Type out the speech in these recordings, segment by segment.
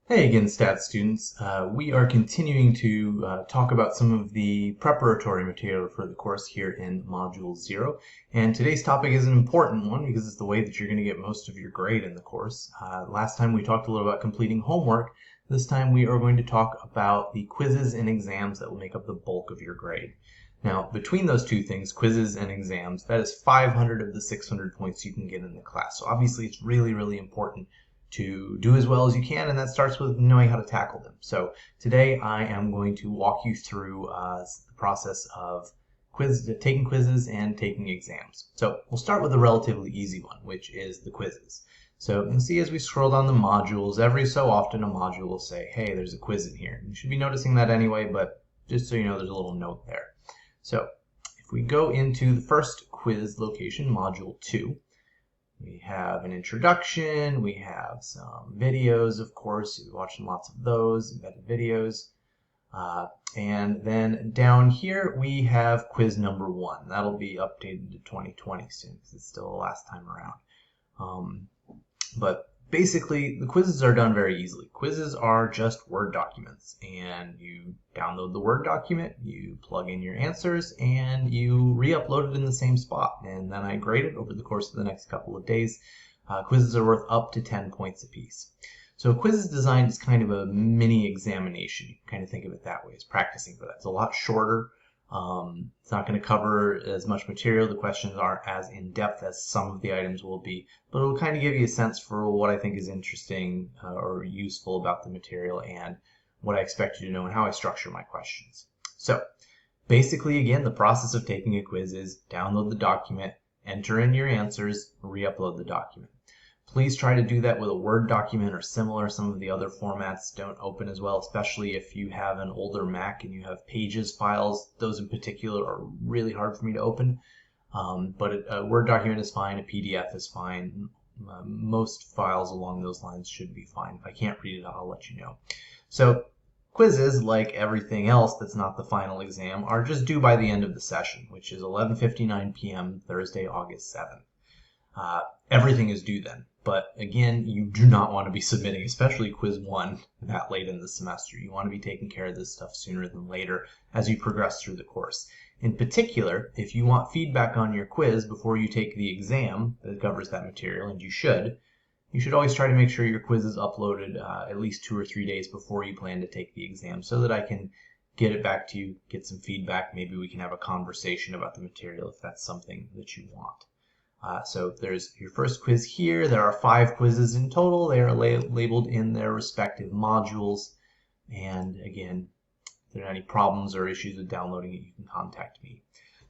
Hey again, stats students. We are continuing to talk about some of the preparatory material for the course here in Module 0. And today's topic is an important one because it's the way that you're going to get most of your grade in the course. Last time we talked a little about completing homework. This time we are going to talk about the quizzes and exams that will make up the bulk of your grade. Now, between those two things, quizzes and exams, that is 500 of the 600 points you can get in the class. So obviously it's really, really important to do as well as you can, and that starts with knowing how to tackle them. So today I am going to walk you through the process of taking quizzes and taking exams. So we'll start with a relatively easy one, which is the quizzes. So you can see as we scroll down the modules, every so often a module will say, hey, there's a quiz in here. You should be noticing that anyway, but just so you know, there's a little note there. So if we go into the first quiz location, module 2, we have an introduction, we have some videos, of course, you're watching lots of those, embedded videos. And then down here we have quiz number 1. That'll be updated to 2020 soon because it's still the last time around. But basically, the quizzes are done very easily. Quizzes are just Word documents, and you download the Word document, you plug in your answers, and you re-upload it in the same spot. And then I grade it over the course of the next couple of days. Quizzes are worth up to 10 points apiece. So a quiz is designed as kind of a mini examination. You can kind of think of it that way, as practicing for that. It's a lot shorter. It's not going to cover as much material. The questions aren't as in-depth as some of the items will be, but it'll kind of give you a sense for what I think is interesting or useful about the material and what I expect you to know and how I structure my questions. So basically, again, the process of taking a quiz is download the document, enter in your answers, re-upload the document. Please try to do that with a Word document or similar. Some of the other formats don't open as well, especially if you have an older Mac and you have Pages files. Those in particular are really hard for me to open. But a Word document is fine, a PDF is fine. Most files along those lines should be fine. If I can't read it, I'll let you know. So quizzes, like everything else that's not the final exam, are just due by the end of the session, which is 11:59 p.m. Thursday, August 7th. Everything is due then. But again, you do not want to be submitting, especially quiz 1, that late in the semester. You want to be taking care of this stuff sooner than later as you progress through the course. In particular, if you want feedback on your quiz before you take the exam that covers that material, and you should always try to make sure your quiz is uploaded at least 2 or 3 days before you plan to take the exam so that I can get it back to you, get some feedback. Maybe we can have a conversation about the material if that's something that you want. So there's your first quiz here. There are 5 quizzes in total. They are labeled in their respective modules. And again, if there are any problems or issues with downloading it, you can contact me.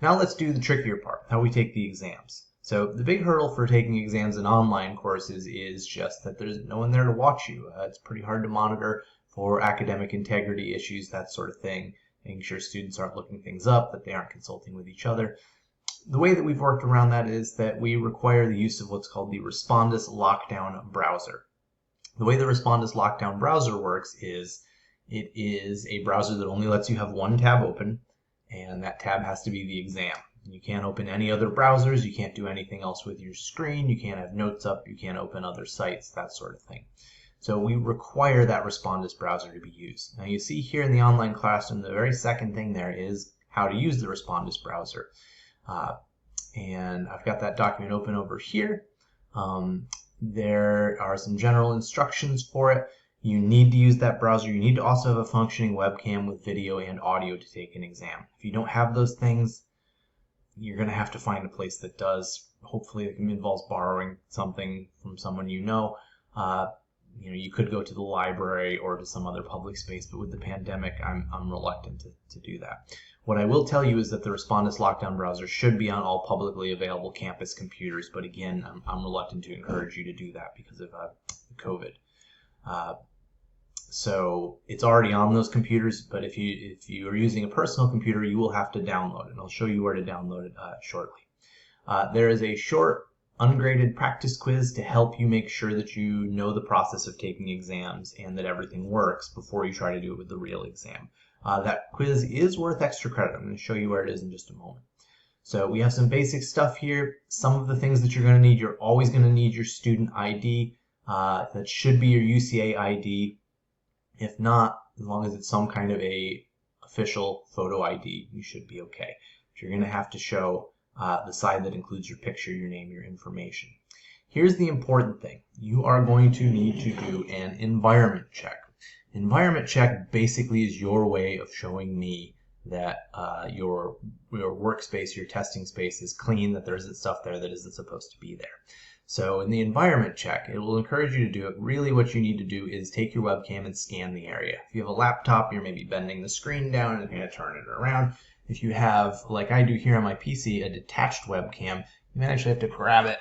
Now let's do the trickier part, how we take the exams. So the big hurdle for taking exams in online courses is just that there's no one there to watch you. It's pretty hard to monitor for academic integrity issues, that sort of thing, making sure students aren't looking things up, that they aren't consulting with each other. The way that we've worked around that is that we require the use of what's called the Respondus Lockdown Browser. The way the Respondus Lockdown Browser works is it is a browser that only lets you have one tab open, and that tab has to be the exam. You can't open any other browsers, you can't do anything else with your screen, you can't have notes up, you can't open other sites, that sort of thing. So we require that Respondus browser to be used. Now you see here in the online classroom, the very second thing there is how to use the Respondus browser. And I've got that document open over here. There are some general instructions for it. You need to use that browser. You need to also have a functioning webcam with video and audio to take an exam. If you don't have those things, you're going to have to find a place that does. Hopefully it involves borrowing something from someone you know. You could go to the library or to some other public space, but with the pandemic, I'm reluctant to do that. What I will tell you is that the Respondus Lockdown Browser should be on all publicly available campus computers, but again, I'm reluctant to encourage you to do that because of COVID. So it's already on those computers, but if you are using a personal computer, you will have to download it, and I'll show you where to download it shortly. There is a short ungraded practice quiz to help you make sure that you know the process of taking exams and that everything works before you try to do it with the real exam. That quiz is worth extra credit. I'm going to show you where it is in just a moment. So we have some basic stuff here. Some of the things that you're going to need, you're always going to need your student ID. That should be your UCA ID. If not, as long as it's some kind of a official photo ID, you should be okay. But you're going to have to show the side that includes your picture, your name, your information. Here's the important thing. You are going to need to do an environment check. Environment check basically is your way of showing me that your workspace, your testing space is clean, that there isn't stuff there that isn't supposed to be there. So in the environment check, it will encourage you to do it. Really what you need to do is take your webcam and scan the area. If you have a laptop, you're maybe bending the screen down and going to turn it around. If you have, like I do here on my PC, a detached webcam, you might actually have to grab it.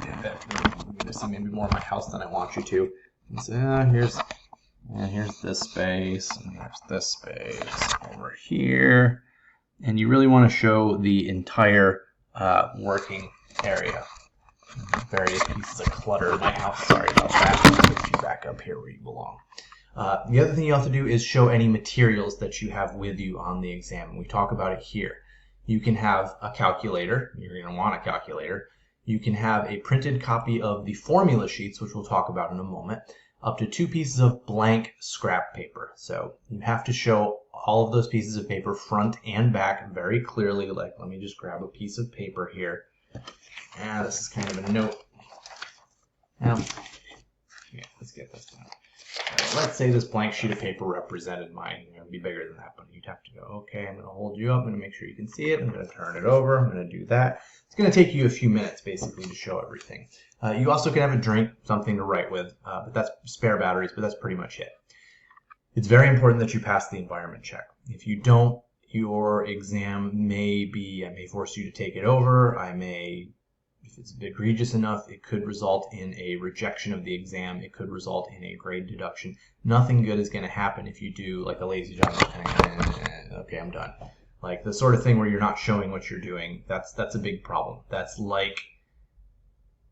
You're going to see maybe more of my house than I want you to. And so here's this space, and there's this space over here. And you really want to show the entire working area. Various pieces of clutter in my house. Sorry about that. I'll put you back up here where you belong. The other thing you have to do is show any materials that you have with you on the exam. We talk about it here. You can have a calculator. You're going to want a calculator. You can have a printed copy of the formula sheets, which we'll talk about in a moment, up to 2 pieces of blank scrap paper. So you have to show all of those pieces of paper front and back very clearly. Like, let me just grab a piece of paper here. This is kind of a note. Now, yeah, let's get this done. Let's say this blank sheet of paper represented mine. It would be bigger than that, but you'd have to go, okay, I'm going to hold you up. I'm going to make sure you can see it. I'm going to turn it over. I'm going to do that. It's going to take you a few minutes, basically, to show everything. You also can have a drink, something to write with, but that's spare batteries, but that's pretty much it. It's very important that you pass the environment check. If you don't, your exam I may force you to take it over. If it's egregious enough, it could result in a rejection of the exam. It could result in a grade deduction. Nothing good is going to happen if you do like a lazy job. Okay, I'm done. Like the sort of thing where you're not showing what you're doing. That's a big problem. That's like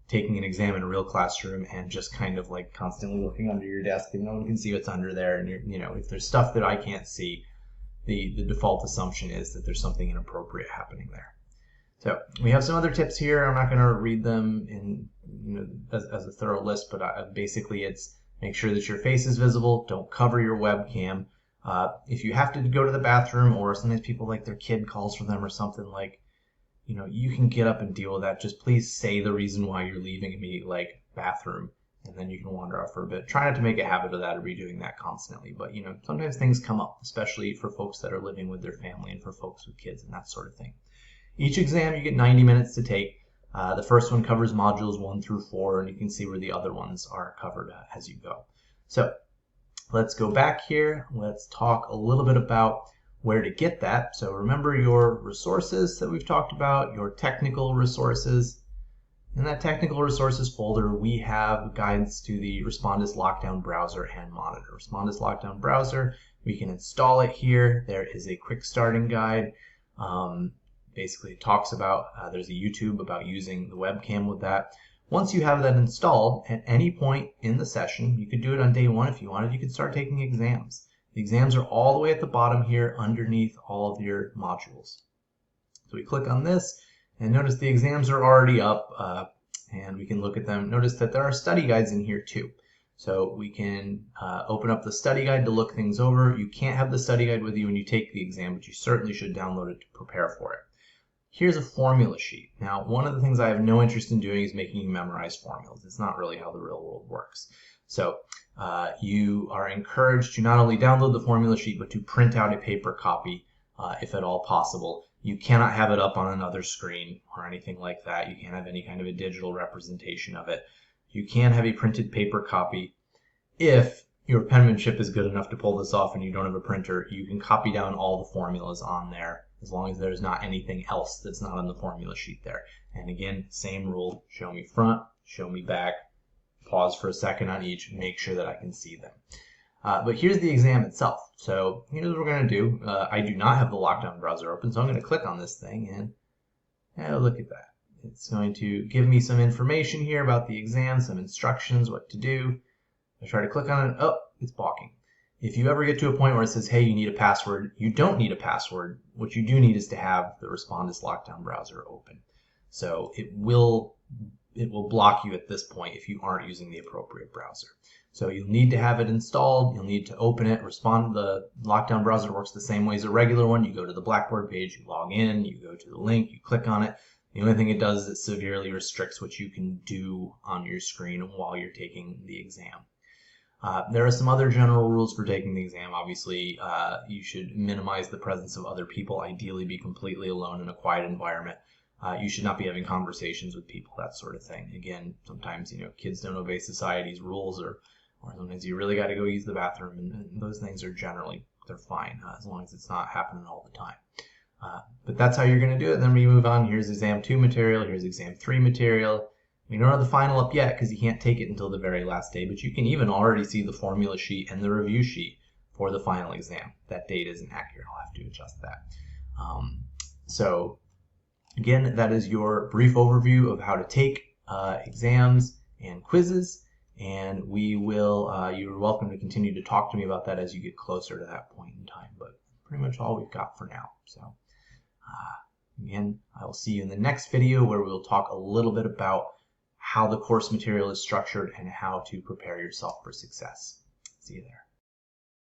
taking an exam in a real classroom and just kind of like constantly looking under your desk and no one can see what's under there. And if there's stuff that I can't see, the default assumption is that there's something inappropriate happening there. So we have some other tips here. I'm not going to read them in as a thorough list, but basically it's make sure that your face is visible. Don't cover your webcam. If you have to go to the bathroom, or sometimes people like their kid calls for them or something, like, you can get up and deal with that. Just please say the reason why you're leaving immediately, like bathroom, and then you can wander off for a bit. Try not to make a habit of that or be doing that constantly. But, sometimes things come up, especially for folks that are living with their family and for folks with kids and that sort of thing. Each exam you get 90 minutes to take. The first one covers modules 1 through 4, and you can see where the other ones are covered as you go. So let's go back here. Let's talk a little bit about where to get that. So remember your resources that we've talked about, your technical resources. In that technical resources folder, we have guides to the Respondus Lockdown Browser and Monitor. Respondus Lockdown Browser, we can install it here. There is a quick starting guide. Basically it talks about, there's a YouTube about using the webcam with that. Once you have that installed, at any point in the session, you could do it on day 1 if you wanted, you could start taking exams. The exams are all the way at the bottom here underneath all of your modules. So we click on this and notice the exams are already up and we can look at them. Notice that there are study guides in here too. So we can open up the study guide to look things over. You can't have the study guide with you when you take the exam, but you certainly should download it to prepare for it. Here's a formula sheet. Now, one of the things I have no interest in doing is making you memorize formulas. It's not really how the real world works. So you are encouraged to not only download the formula sheet, but to print out a paper copy if at all possible. You cannot have it up on another screen or anything like that. You can't have any kind of a digital representation of it. You can have a printed paper copy. If your penmanship is good enough to pull this off and you don't have a printer, you can copy down all the formulas on there, as long as there's not anything else that's not on the formula sheet there. And again, same rule, show me front, show me back, pause for a second on each, make sure that I can see them. But here's the exam itself. So here's what we're going to do. I do not have the Lockdown browser open, so I'm going to click on this thing and look at that. It's going to give me some information here about the exam, some instructions, what to do. I try to click on it, oh, it's balking. If you ever get to a point where it says, hey, you need a password, you don't need a password. What you do need is to have the Respondus Lockdown browser open. So it will block you at this point if you aren't using the appropriate browser. So you'll need to have it installed. You'll need to open it, respond. The Lockdown browser works the same way as a regular one. You go to the Blackboard page, you log in, you go to the link, you click on it. The only thing it does is it severely restricts what you can do on your screen while you're taking the exam. There are some other general rules for taking the exam. Obviously, you should minimize the presence of other people, ideally be completely alone in a quiet environment. You should not be having conversations with people, that sort of thing. Again, sometimes, kids don't obey society's rules, or sometimes you really got to go use the bathroom, and those things are generally, they're fine, as long as it's not happening all the time. But that's how you're going to do it. Then we move on. Here's exam 2 material. Here's exam 3 material. We don't have the final up yet because you can't take it until the very last day, but you can even already see the formula sheet and the review sheet for the final exam. That date isn't accurate. I'll have to adjust that. So again, that is your brief overview of how to take exams and quizzes, and you're welcome to continue to talk to me about that as you get closer to that point in time, but pretty much all we've got for now. So again, I will see you in the next video where we'll talk a little bit about how the course material is structured and how to prepare yourself for success. See you there.